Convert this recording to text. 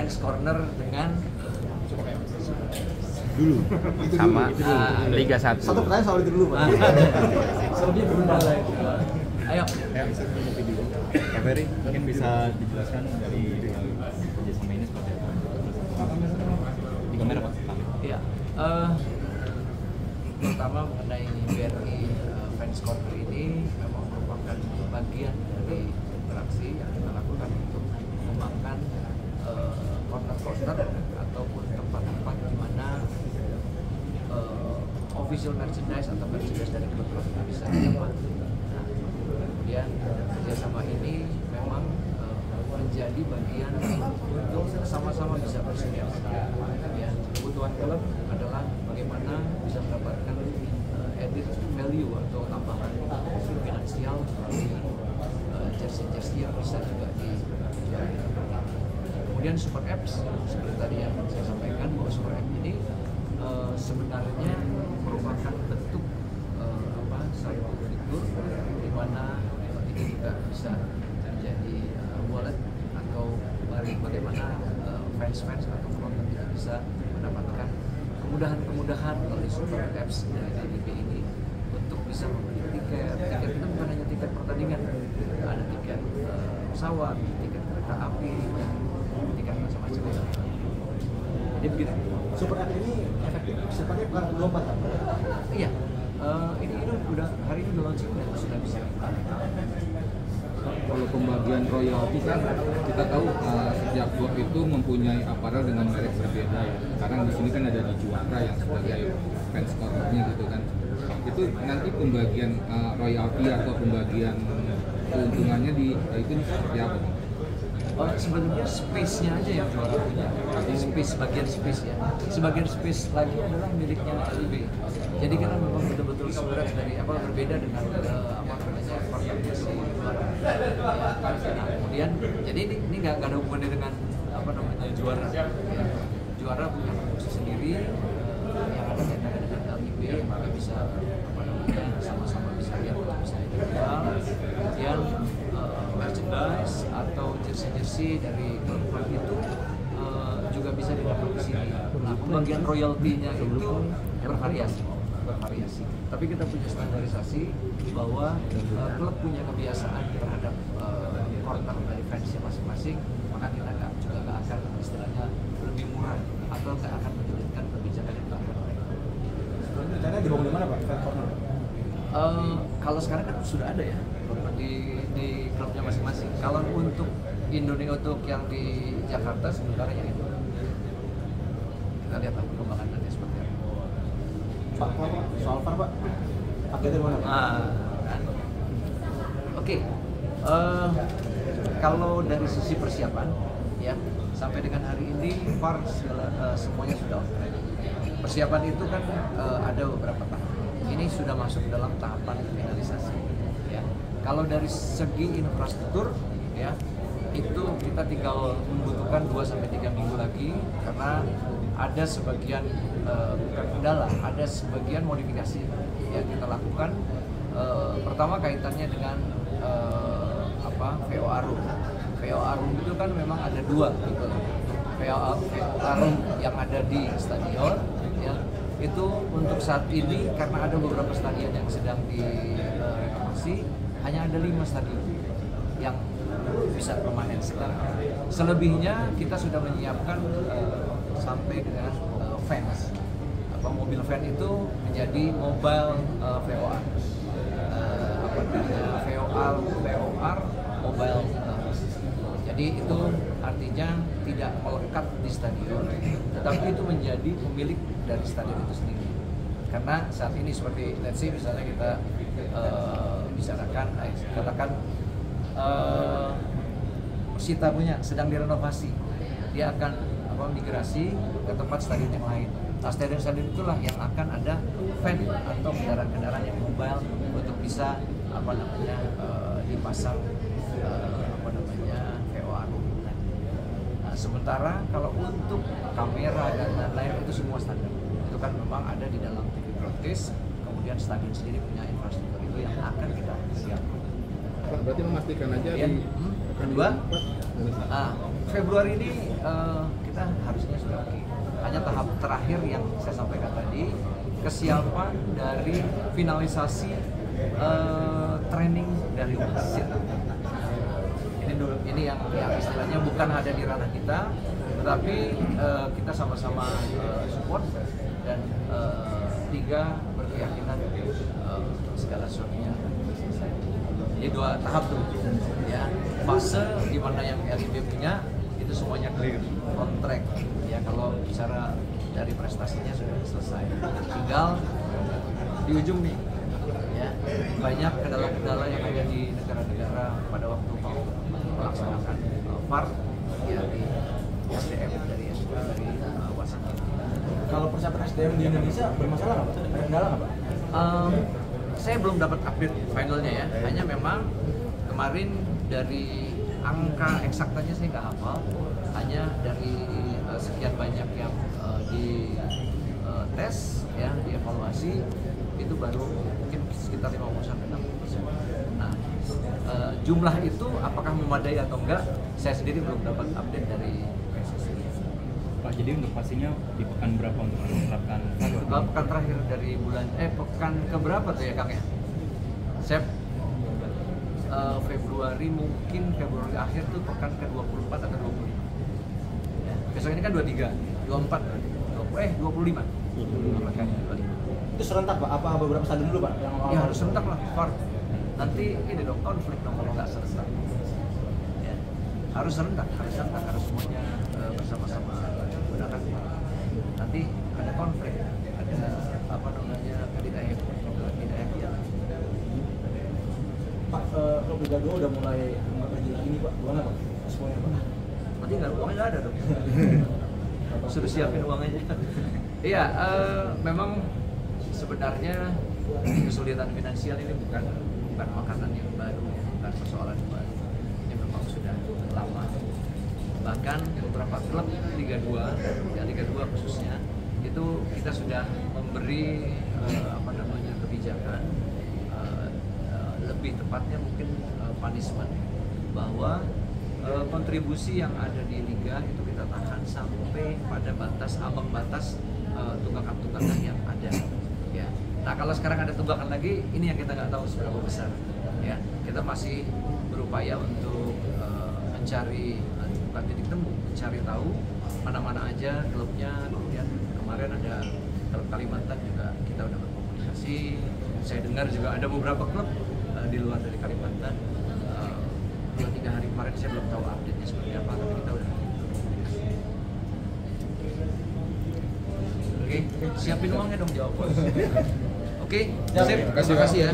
fans corner dengan dulu sama Liga 1. satu pertanyaan soal itu dulu Pak. Soalnya berubah. Ayo. Kak Ferry, mungkin bisa dijelaskan dari kerjasama ini seperti apa? Di kamera Pak. Iya. Pertama mengenai BRI Fans Corner ini memang merupakan bagian dari interaksi yang kita lakukan untuk mengembangkan corner-corner ataupun tempat-tempat di mana official merchandise atau merchandise dari klub-klub itu bisa didapat. Nah, kemudian kerjasama ini memang menjadi bagian untuk sama-sama bisa bersinergi. Ya, kebutuhan klub adalah bagaimana bisa mendapatkan added value atau tambahan finansial melalui jersey-jersey yang bisa juga dijual. Kemudian super apps seperti tadi yang saya sampaikan bahwa super app ini sebenarnya merupakan bentuk satu fitur di mana ini juga bisa menjadi wallet atau bagaimana fans-fans atau penonton kita bisa mendapatkan kemudahan-kemudahan melalui super apps dari DBB ini untuk bisa membeli tiket. Tiket itu bukan hanya tiket pertandingan, ada tiket pesawat, tiket kereta api, dan tiket macam-macam. Jadi begitu. Super app ini efektif bisa pakai bukan lompat kan? Iya, ini udah hari ini udah launching dan sudah bisa. Kalau pembagian royalti kan kita tahu setiap klub itu mempunyai aparel dengan merek berbeda ya. Sekarang di sini kan ada di Juara yang sebagai fans cornernya gitu kan. Itu nanti pembagian royalti atau pembagian keuntungannya itu seperti apa? Sebenarnya space-nya aja yang Juara punya. Space, bagian space ya. Sebagian space lagi adalah miliknya LIB. Jadi kita memang betul-betul sebenarnya dari berbeda dengan partnernya si Juara. Nah, kemudian jadi ini nggak ada hubungannya dengan Juara. Juara punya produksi sendiri yang ada kaitannya dengan LIB, maka bisa sama-sama bisa lihat atau bisa dijual. Kemudian merchandise atau jersey-jersey dari klub itu juga bisa didapat di sini. Nah, pembagian royaltinya itu bervariasi. Tapi kita punya standarisasi bahwa klub punya kebiasaan terhadap corner dari fansnya masing-masing, maka kita juga nggak akan istilahnya lebih murah atau nggak akan menyulitkan kebijakan yang dilakukan mereka. Rencananya dibangun di mana Pak? Fan corner? Kalau sekarang kan sudah ada ya di klubnya masing-masing. Kalau untuk Indonesia, untuk yang di Jakarta sementara yang itu kita lihat perkembangan nanti seperti apa. Pak, soal VAR Pak, update dari mana Pak? Kan? Oke. Kalau dari sisi persiapan ya sampai dengan hari ini VAR semuanya sudah on track. Persiapan itu kan ada beberapa tahap. Ini sudah masuk dalam tahapan finalisasi. Ya. Kalau dari segi infrastruktur, ya itu kita tinggal membutuhkan 2-3 minggu lagi karena ada sebagian bukan kendala, ada sebagian modifikasi yang kita lakukan. Pertama kaitannya dengan VO Arum. VO Arum itu kan memang ada dua tipe. VO Arum yang ada di stadion, ya itu untuk saat ini karena ada beberapa stadion yang sedang direnovasi, hanya ada 5 stadion yang bisa permanen sekarang. Selebihnya kita sudah menyiapkan sampai dengan fans. Mobil fan itu menjadi mobile VOR. VOR mobile. Jadi itu artinya tidak melekat di stadion, tetapi itu menjadi pemilik dari stadion itu sendiri. Karena saat ini seperti let's say misalnya kita katakan Persita punya sedang direnovasi, dia akan migrasi ke tempat stadion yang lain. Nah, stadion-stadion itulah yang akan ada fan atau kendaraan-kendaraan yang mobile untuk bisa dipasang VOR. Nah, sementara kalau untuk kamera dan lain-lain itu semua standar. Itu kan memang ada di dalam TV broadcast, kemudian stadion sendiri punya infrastruktur itu yang akan kita siapkan. Pak, berarti memastikan aja Kemudian, di kedua, Februari ini kita harusnya sudah oke. Hanya tahap terakhir yang saya sampaikan tadi, kesiapan dari finalisasi training dari wasit. Ini yang istilahnya bukan ada di ranah kita, tetapi kita sama-sama support dan Liga berkeyakinan segala sesuatunya selesai. Jadi 2 tahap tuh, ya. Fase di mana yang LIB punya itu semuanya clear, on track. Ya kalau bicara dari prestasinya sudah selesai. Tinggal di ujung nih, ya banyak kendala-kendala yang ada di negara-negara pada waktu mau melaksanakan VAR, ya di SDM dari wasit. Kalau persiapan SDM di Indonesia bermasalah nggak Pak? Ada kendala nggak Pak? Saya belum dapat update finalnya ya, hanya memang kemarin dari angka eksaktanya saya nggak hafal, hanya dari sekian banyak yang di tes ya, dievaluasi itu baru mungkin sekitar 50-60%. Nah, jumlah itu apakah memadai atau enggak, saya sendiri belum dapat update dari PSSI. Pak, jadi untuk pastinya di pekan berapa untuk menerapkan? Pekan terakhir dari bulan pekan keberapa tuh ya Kang ya? Saya Februari, mungkin Februari akhir tuh pekan ke-24 atau 25. Ya, besok ini kan 23, 24 berarti. 25. Itu serentak Pak? Apa beberapa stadion dulu Pak? Yang Ya harus serentak lah, VAR. Nanti ini dong konflik dong kalau nggak serentak. Ya, harus serentak, harus semuanya bersama-sama gunakan VAR. Nanti ada konflik, ada apa namanya ketidakhappy. Pak, klub Liga 2 udah mulai kerja ini Pak, gimana Pak? Semuanya Pak? Nanti uangnya nggak ada dong. Suruh siapin uang aja. Iya, memang sebenarnya kesulitan finansial ini bukan makanan yang baru, bukan persoalan yang baru. Ini memang sudah lama. Bahkan beberapa klub Liga 2, ya Liga 2 khususnya, itu kita sudah memberi kebijakan, lebih tepatnya mungkin punishment, bahwa kontribusi yang ada di liga itu kita tahan sampai pada ambang batas tunggakan-tunggakan yang ada. Ya. Nah kalau sekarang ada tunggakan lagi, ini yang kita nggak tahu seberapa besar. Ya, kita masih berupaya untuk mencari bukan titik temu, mencari tahu mana-mana aja klubnya. Kemudian kemarin ada klub Kalimantan juga kita udah berkomunikasi. Saya dengar juga ada beberapa klub di luar dari Kalimantan. 2-3 hari kemarin saya belum tahu update-nya seperti apa, tapi kita udah berkomunikasi. Oke, siapin uangnya dong jawab. Oke, terima kasih ya.